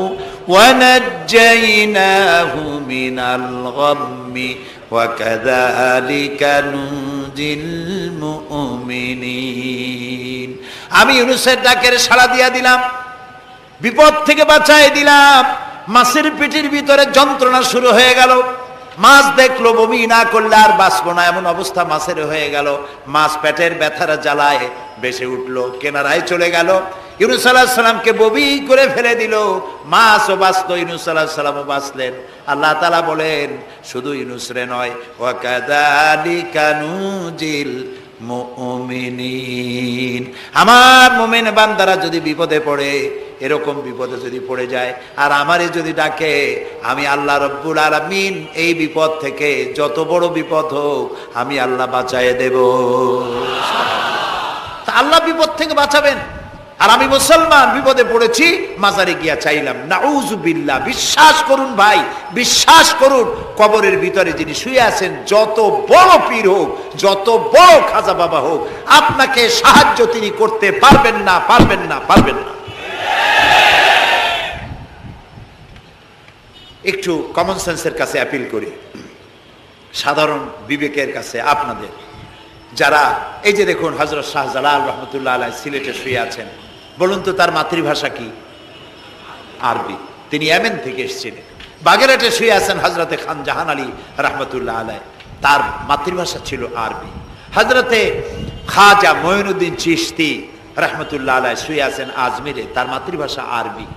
ওয়া নাজ্জাইনাহু মিনাল গাম্মি ওয়া কাযালিকা নুনজিল মুমিনিন। আমি ইউনূসের ডাকের সাড়া দিয়া দিলাম, বিপদ থেকে বাঁচাই দিলাম। মাছের পেটের ভিতরে যন্ত্রণা শুরু হয়ে গেল, মাছ দেখলো বমি না করলে আর বাঁচবো না, এমন অবস্থা মাছের হয়ে গেল। মাছ পেটের ব্যথার জ্বালায় বেসে উঠলো, কেনারায় চলে গেল। ইউনূস আলাইহিস সালামকে বমি করে ফেলে দিল, মাছও বাঁচলো, ইউনূস আলাইহিস সালামও বাঁচলেন। আল্লাহ তাআলা বলেন, শুধু ইউনূস রে নয়, ওয়া কাযালিকা নুজিল মুমিনিন, আমার মুমিন বান্দারা যদি বিপদে পড়ে, এরকম বিপদে যদি পড়ে যায় আর আমারে যদি ডাকে, আমি আল্লাহ রব্বুল আলামিন এই বিপদ থেকে, যত বড় বিপদ হোক, আমি আল্লাহ বাঁচায় দেব। তা আল্লাহ বিপদ থেকে বাঁচাবেন, আর আমি মুসলমান বিপদে পড়েছি, মাজারে গিয়া চাইলাম, নাউযুবিল্লাহ। বিশ্বাস করুন ভাই, বিশ্বাস করুন, কবরের ভিতরে যিনি শুয়ে আছেন, যত বড় পীর হোক, যত বড় খাজা বাবা হোক, আপনাকে সাহায্য তিনি করতে পারবেন না, পারবেন না, পারবেন না। একটু কমন সেন্সের কাছে অ্যাপিল করি, সাধারণ বিবেকের কাছে আপনাদের, যারা এই যে দেখুন হযরত শাহজালাল রহমতুল্লাহ আলাইহি সিলেটে শুয়ে আছেন, বলুন তো তার মাতৃভাষা কি? আরবি। তিনি ইয়েমেন থেকে এসেছিলেন। বাগেরহাটে শুয়ে আছেন হযরতে খান জাহান আলী রহমতুল্লাহ আলাইহি, তার মাতৃভাষা ছিল আরবি। হযরতে খাজা মঈনুদ্দিন চিশতি রহমতুল্লাহ আলাইহি শুয়ে আছেন আজমিরে, তার মাতৃভাষা আরবি।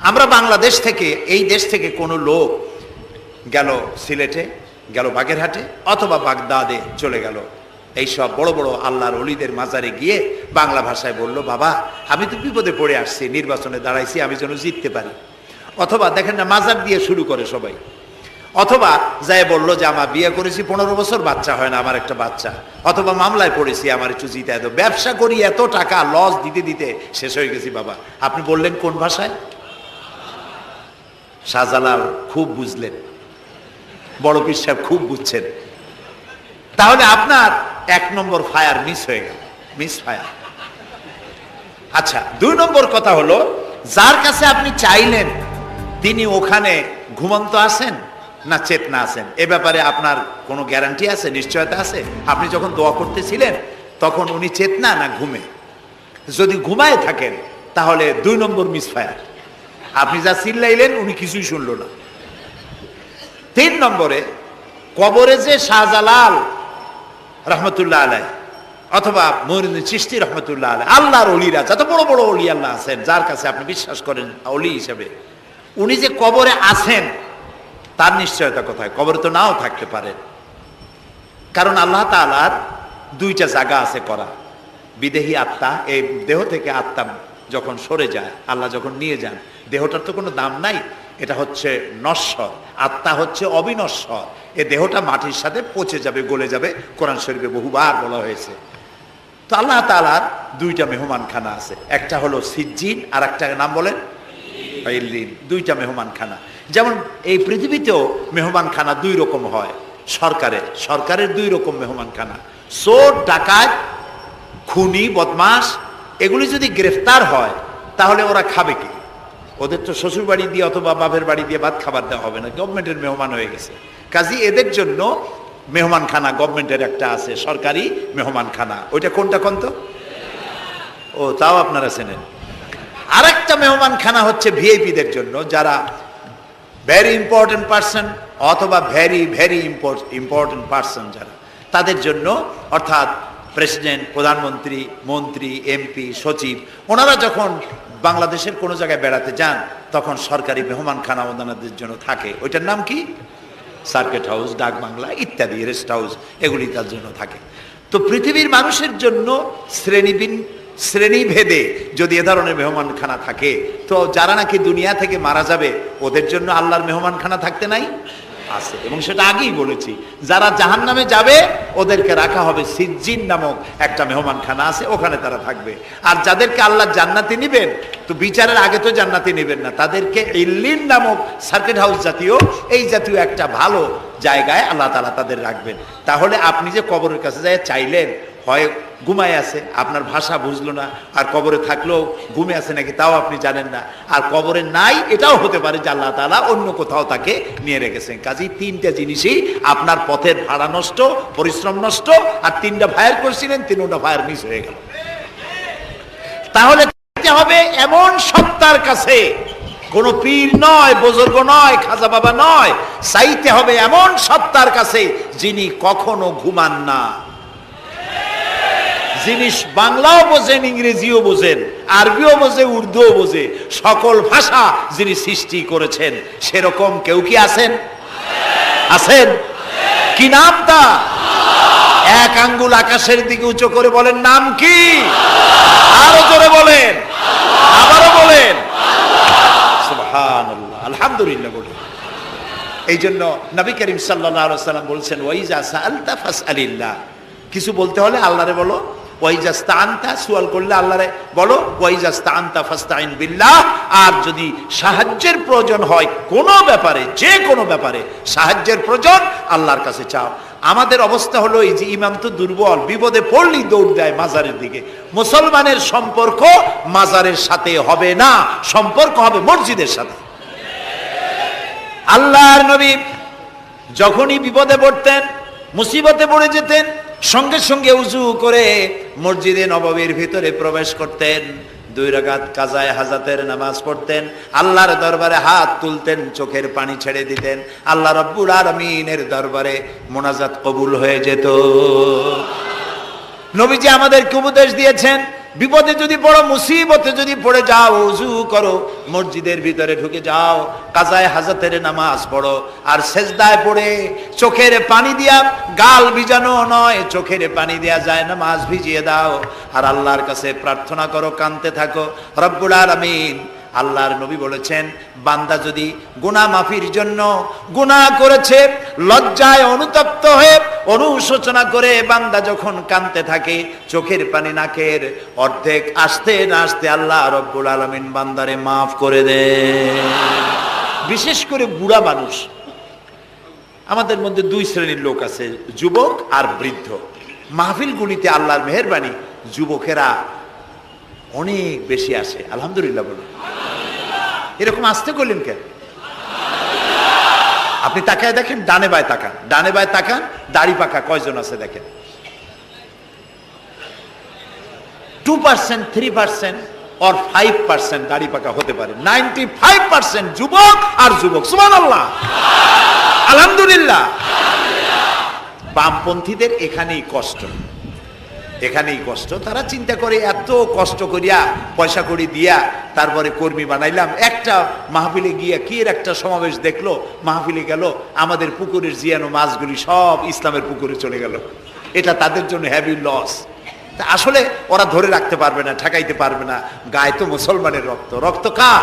আমরা বাংলাদেশ থেকে, এই দেশ থেকে কোনো লোক গেল সিলেটে, গেল বাগেরহাটে অথবা বাগদাদে চলে গেল, এইসব বড় বড় আল্লাহর ওলিদের মাজারে গিয়ে বাংলা ভাষায় বলল, বাবা আমি তো বিপদে পড়ে আসছি, নির্বাচনে দাঁড়াইছি, আমি যেন জিততে পারি। অথবা দেখেন না, মাজার দিয়ে শুরু করে সবাই। অথবা যাই বললো যে আমার বিয়ে করেছি 15 বছর, বাচ্চা হয় না, আমার একটা বাচ্চা। অথবা মামলায় পড়েছি, আমার একটু জিতায় দাও, ব্যবসা করি, এত টাকা লস দিতে দিতে শেষ হয়ে গেছি। বাবা আপনি বললেন কোন ভাষায়? শাহজালাল খুব বুঝলেন, বড় পীর সাহেব খুব বুঝছেন। তাহলে আপনার 1 নম্বর ফায়ার মিস হয়ে গেল, মিস ফায়ার। আচ্ছা, 2 নম্বর কথা হলো, যার কাছে আপনি চাইলেন তিনি ওখানে ঘুমন্ত আছেন না চেতনা আছেন, এ ব্যাপারে আপনার কোনো গ্যারান্টি আছে, নিশ্চয়তা আছে? আপনি যখন দোয়া করতেছিলেন তখন উনি চেতনা না ঘুমে? যদি ঘুমায় থাকেন তাহলে 2 নম্বর মিস ফায়ার। আপনি যা চিল্লাইলেন উনি কিছুই শুনল না। 3 নম্বরে, কবরে যে শাহজালাল রহমতুল্লাহ আলাইহি অথবা মঈনুদ্দিন চিশতি রহমতুল্লাহ আলাইহি, আল্লাহর ওলিরা, যত বড় বড় ওলি আল্লাহ আছেন, যার কাছে আপনি বিশ্বাস করেন ওলি হিসেবে, উনি যে কবরে আছেন তার নিশ্চয়তা কোথায়? কবরে তো নাও থাকতে পারেন, কারণ আল্লাহ তাআলার 2টা জায়গা আছে করা। বিদেহী আত্মা, এই দেহ থেকে আত্মা যখন সরে যায়, আল্লাহ যখন নিয়ে যান, দেহটার তো কোনো দাম নাই, এটা হচ্ছে নশ্বর, আত্মা হচ্ছে অবিনশ্বর। এ দেহটা মাটির সাথে পচে যাবে, গলে যাবে, কোরআন শরীফে বহুবার বলা হয়েছে। তো আল্লাহ তাআলার দুইটা মেহমানখানা আছে, একটা হলো সিজ্জিন আর একটা নাম বলেন ইল্লিন, দুইটা মেহমানখানা। যেমন এই পৃথিবীতেও মেহমানখানা দুই রকম হয়, সরকারের দুই রকম মেহমানখানা। চোর, ডাকাত, খুনি, বদমাস এগুলি যদি গ্রেফতার হয় তাহলে ওরা খাবে কি? ওদের তো শ্বশুর বাড়ি দিয়ে অথবা বাপের বাড়ি দিয়ে ভাত খাবার দেওয়া হবে না, গভর্নমেন্টের মেহমান হয়ে গেছে। কাজী এদের জন্য মেহমানখানা গভর্নমেন্টের একটা আছে, সরকারি মেহমানখানা। ওইটা কোনটা কোন তো? ও, তাও আপনারা চেনেন। আরেকটা মেহমানখানা হচ্ছে ভিআইপিদের জন্য, যারা ভেরি ইম্পর্টেন্ট পার্সন অথবা ভেরি ভেরি ইম্পর্টেন্ট পার্সন যারা, তাদের জন্য, অর্থাৎ প্রেসিডেন্ট, প্রধানমন্ত্রী, মন্ত্রী, এমপি, সচিব, ওনারা যখন বাংলাদেশের কোনো জায়গায় বেড়াতে যান তখন সরকারি মেহমানখানা ওনাদের জন্য থাকে। ওইটার নাম কি? সার্কিট হাউস, ডাক বাংলা ইত্যাদি, রেস্ট হাউস, এগুলি তার জন্য থাকে। তো পৃথিবীর মানুষের জন্য শ্রেণীভেদে যদি এ ধরনের মেহমানখানা থাকে, তো যারা নাকি দুনিয়া থেকে মারা যাবে ওদের জন্য আল্লাহর মেহমানখানা থাকতে নাই? আছে। এবং সেটা আগেই বলেছি, যারা জাহান্নামে যাবে ওদেরকে রাখা হবে সিজ্জিন নামক একটা মেহমানখানা আছে, ওখানে তারা থাকবে। আর যাদেরকে আল্লাহ জান্নাতে নিবেন, তো বিচারের আগে তো জান্নাতে নিবেন না, তাদেরকে ইল্লিন নামক সার্কিট হাউস জাতীয়, এই জাতীয় একটা ভালো জায়গায় আল্লাহ তাআলা তাদের রাখবেন। তাহলে আপনি যে কবরের কাছে যায় চাইলেন, হয় ঘুমায় আছে, আপনার ভাষা বুঝলো না, আর কবরে থাকলেও ঘুমে আছে নাকি তাও আপনি জানেন না, আর কবরে নাই এটাও হতে পারে যে আল্লাহ তাআলা অন্য কোথাও তাকে নিয়ে রেখেছেন। কাজেই তিনটা জিনিসই, আপনার পথের ভাড়া নষ্ট, পরিশ্রম নষ্ট, আর তিনটা ফায়ার করছিলেন, তিনটা ফায়ার মিস হয়ে গেল। তাহলে হবে এমন সত্তার কাছে, কোন পীর নয়, বুজুর্গ নয়, খাজা বাবা নয়, চাইতে হবে এমন সত্তার কাছে যিনি কখনো ঘুমান না, যিনি বাংলাও বোঝেন, ইংরেজিও বোঝেন, আরবিও বোঝে, উর্দুও বোঝে, সকল ভাষা যিনি সৃষ্টি করেছেন। সেরকম কেউ কি আছেন? আছেন? কি নাম তা? এক আঙ্গুল আকাশের দিকে উঁচু করে বলেন, নাম কি? আরো জোরে বলেন, আবারও বলেন, সুবহানাল্লাহ, আলহামদুলিল্লাহ বলেন। এই জন্য নবী করিম সাল্লাল্লাহু আলাইহি ওয়াসাল্লাম বলছেন, ওয়াইজা সাআলতা ফাসআলিল্লাহ, কিছু বলতে হলে আল্লাহরে বলো। ওয়াইজাস্তাআনতা, সুয়াল করলে আল্লাহরে বলো। ওয়াইজাস্তাআনতা ফাস্তাইন বিল্লাহ, আর যদি সাহায্যের প্রয়োজন হয় কোনো ব্যাপারে, যে কোনো ব্যাপারে সাহায্যের প্রয়োজন, আল্লাহর কাছে চাও। আমাদের অবস্থা হলো এই যে ইমাম তো দুর্বল, বিপদে পড়লেই দৌড় দেয় মাজারের দিকে। মুসলমানের সম্পর্ক মাজারের সাথে হবে না, সম্পর্ক হবে মসজিদের সাথে। আল্লাহর নবী যখনই বিপদে পড়তেন, মুসিবতে পড়ে যেতেন, সঙ্গে সঙ্গে উজু করে মসজিদে নববীর ভিতরে প্রবেশ করতেন, 2 রাকাত কাজায়ে হাজাতের নামাজ পড়তেন, আল্লাহর দরবারে হাত তুলতেন, চোখের পানি ছেড়ে দিতেন, আল্লাহ রাব্বুল আলামিনের দরবারে মোনাজাত কবুল হয়ে যেত। নবীজি আমাদেরকে উপদেশ দিয়েছেন, বিপদে যদি পড়ো, মুসিবতে যদি পড়ে যাও, উজু করো, মসজিদের ভিতরে ঢুকে যাও, কাজায়ে হাজাতের নামাজ পড়ো, আর সেজদায় পড়ে চোখের পানি দিয়া, গাল ভিজানো নয়, চোখের পানি দিয়া যায় নামাজ ভিজিয়ে দাও, আর আল্লাহর কাছে প্রার্থনা করো, কাঁদতে থাকো। রব্বুল আলামিন, আল্লাহর নবী বলেছেন, বান্দা যদি গুনাহ মাফির জন্য গুনাহ করেছে, লজ্জায় অনুতপ্ত হয়ে অনুশোচনা করে বান্দা যখন কাঁদতে থাকে, চোখের পানি নাকের অর্ধেক আসতে না আসতে আল্লাহ রব্বুল আলামিন বান্দারে মাফ করে দেন। বিশেষ করে বুড়া মানুষ, আমাদের মধ্যে 2 শ্রেণীর লোক আছে, যুবক আর বৃদ্ধ। মাহফিলগুলিতে আল্লাহর মেহেরবানি যুবকেরা অনেক বেশি আসে, আলহামদুলিল্লাহ বলুন। এরকম আসতে করলেন কেন? আপনি তাকায় দেখেন, ডানে বায় তাকান, ডানে বায় তাকান, দাড়ি পাকা কয়জন আছে দেখেন। 2%, 3% or 5% দাড়ি পাকা হতে পারে, 95% যুবক আর যুবক। সুবহানাল্লাহ, আলহামদুলিল্লাহ। বামপন্থীদের এখানেই কষ্ট, এখানেই কষ্ট। তারা চিন্তা করে এত কষ্ট করিয়া পয়সা করি দিয়া তারপরে কর্মী বানাইলাম, একটা মাহফিলে গিয়া কি এর একটা সমাবেশ দেখলো, মাহফিলে গেল, আমাদের পুকুরের জিয়ানো মাছগুলি সব ইসলামের পুকুরে চলে গেল। এটা তাদের জন্য হেভি লস। আসলে ওরা ধরে রাখতে পারবে না, ঠেকাইতে পারবে না। গায়ে তো মুসলমানের রক্ত, রক্ত কার?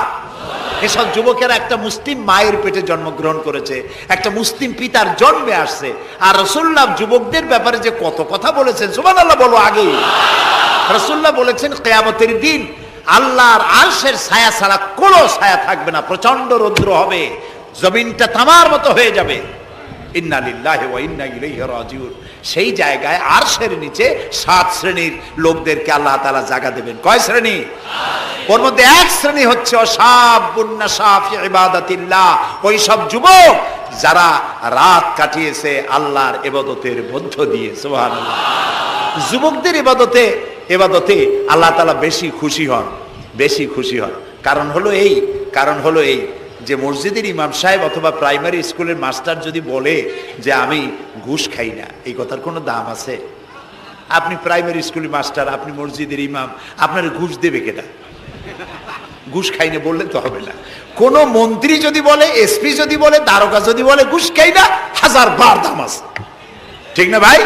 এসব যুবকেরা একটা মুসলিম মায়ের পেটে জন্মগ্রহণ করেছে, একটা মুসলিম পিতার জন্মে আসছে। আর রাসূলুল্লাহ যুবকদের ব্যাপারে যে কত কথা বলেছেন, সুবহানাল্লাহ বলো আগে। রাসূলুল্লাহ বলেছেন কিয়ামতের দিন আল্লাহর আরশের ছায়া ছাড়া কোনো ছায়া থাকবে না, প্রচন্ড রৌদ্র হবে, জমিনটা তামার মতো হয়ে যাবে। ইন্না লিল্লাহি ওয়া ইন্না ইলাইহি রাজিউন। সেই জায়গায় আরশের নিচে 7 শ্রেণীর লোকদেরকে আল্লাহ তাআলা জায়গা দেবেন। কয় শ্রেণী? ওর মধ্যে এক শ্রেণী হচ্ছে শাবুন নাশা ফি ইবাদাতিল্লাহ, ওই সব যুবক যারা রাত কাটিয়েছে আল্লাহর ইবাদতের মধ্য দিয়ে। সুবহানাল্লাহ। যুবকদের ইবাদতে আল্লাহ তাআলা বেশি খুশি হন, বেশি খুশি হন। কারণ হলো এই যে মসজিদের ইমাম সাহেব অথবা প্রাইমারি স্কুলের মাস্টার যদি বলে যে আমি ঘুষ খাই না, এই কথার কোনো দাম আছে? আপনি প্রাইমারি স্কুলের মাস্টার, আপনি মসজিদের ইমাম, আপনার ঘুষ দেবে কেটা? ঘুষ খাই না বললে তো হবে না। কোন মন্ত্রী যদি বলে, এসপি যদি বলে, দারোগা যদি বলে ঘুষ খাই না, 1000 বার দাম আছে, ঠিক না ভাই?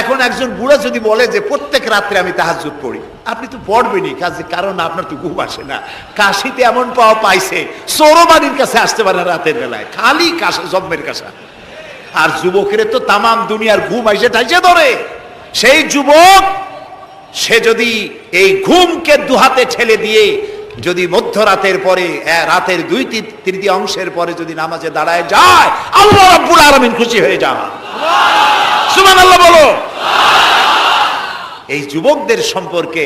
এখন একজন বুড়া যদি বলে যে প্রত্যেক রাত্রে আমি তাহাজ্জুদ পড়ি, আপনি তো পড়বেনই, কারণ আপনার তো ঘুম আসে না। কাশিতে এমন পাওয়া পাইছে, চোরবাড়ির কাছে আসতে পারে না রাতের বেলায়, খালি কাশা, জম্মের কাশা। আর যুবকের তো তামাম দুনিয়ার ঘুম আইসে ঠাইসে ধরে। সেই যুবক সে যদি এই ঘুমকে দুহাতে ঠেলে দিয়ে যদি মধ্যরাতের পরে, রাতের 2/3 পরে যদি নামাজে দাঁড়ায় যায়, আল্লাহ রাব্বুল আলামিন খুশি হয়ে যান। সুবহানাল্লাহ বলো। এই যুবকদের সম্পর্কে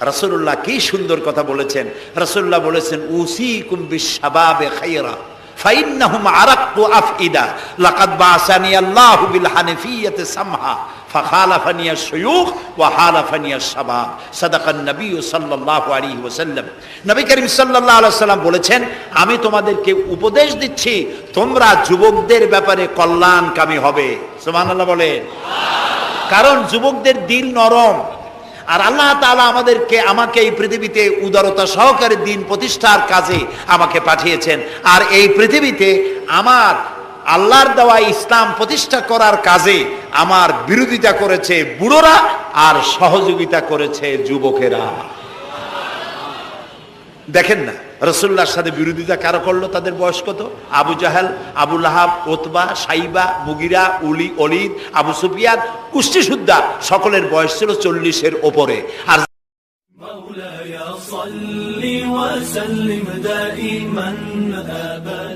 রাসূলুল্লাহ কি সুন্দর কথা বলেছেন। রাসূলুল্লাহ বলেছেন উসিকুম বিশ-শাবাবে খায়রা ফাইন্নাহুম আরাক্কু আফইদা লাকাদ বাসানি আল্লাহু বিল হানিফিয়্যাতি সামহা ফাখালাফানি আশ-শুয়ুখ ওয়া হালাফানি আশ-শাবাব। সাদাকান নবী সাল্লাল্লাহু আলাইহি ওয়াসাল্লাম। নবী করিম সাল্লাল্লাহু আলাইহি ওয়াসাল্লাম বলেছেন, আমি তোমাদেরকে উপদেশ দিচ্ছি তোমরা যুবকদের ব্যাপারে কল্যাণকামী হবে। সুবহানাল্লাহ বলে। কারণ যুবকদের দিল নরম, আর আল্লাহ তাআলা আমাকে এই পৃথিবীতে উদারতা সহকারে দিন প্রতিষ্ঠার কাজে আমাকে পাঠিয়েছেন। আর এই পৃথিবীতে আমার আল্লাহর দেওয়া ইসলাম প্রতিষ্ঠা করার কাজে আমার বিরোধিতা করেছে বুড়োরা, আর সহযোগিতা করেছে যুবকেরা। দেখেন না রাসূলুল্লাহর সাথে বিরোধিতা কারা করলো? তাদের বয়স কত? আবু জাহেল, আবু লাহাব, উতবা, সাইবা, মুগিরা, ওলীদ, আবু সুফিয়ান, কুষ্টিসুদ্ধা, সকলের বয়স ছিল 40-এর ওপরে। আর مولاي صل وسلم دائما أبدا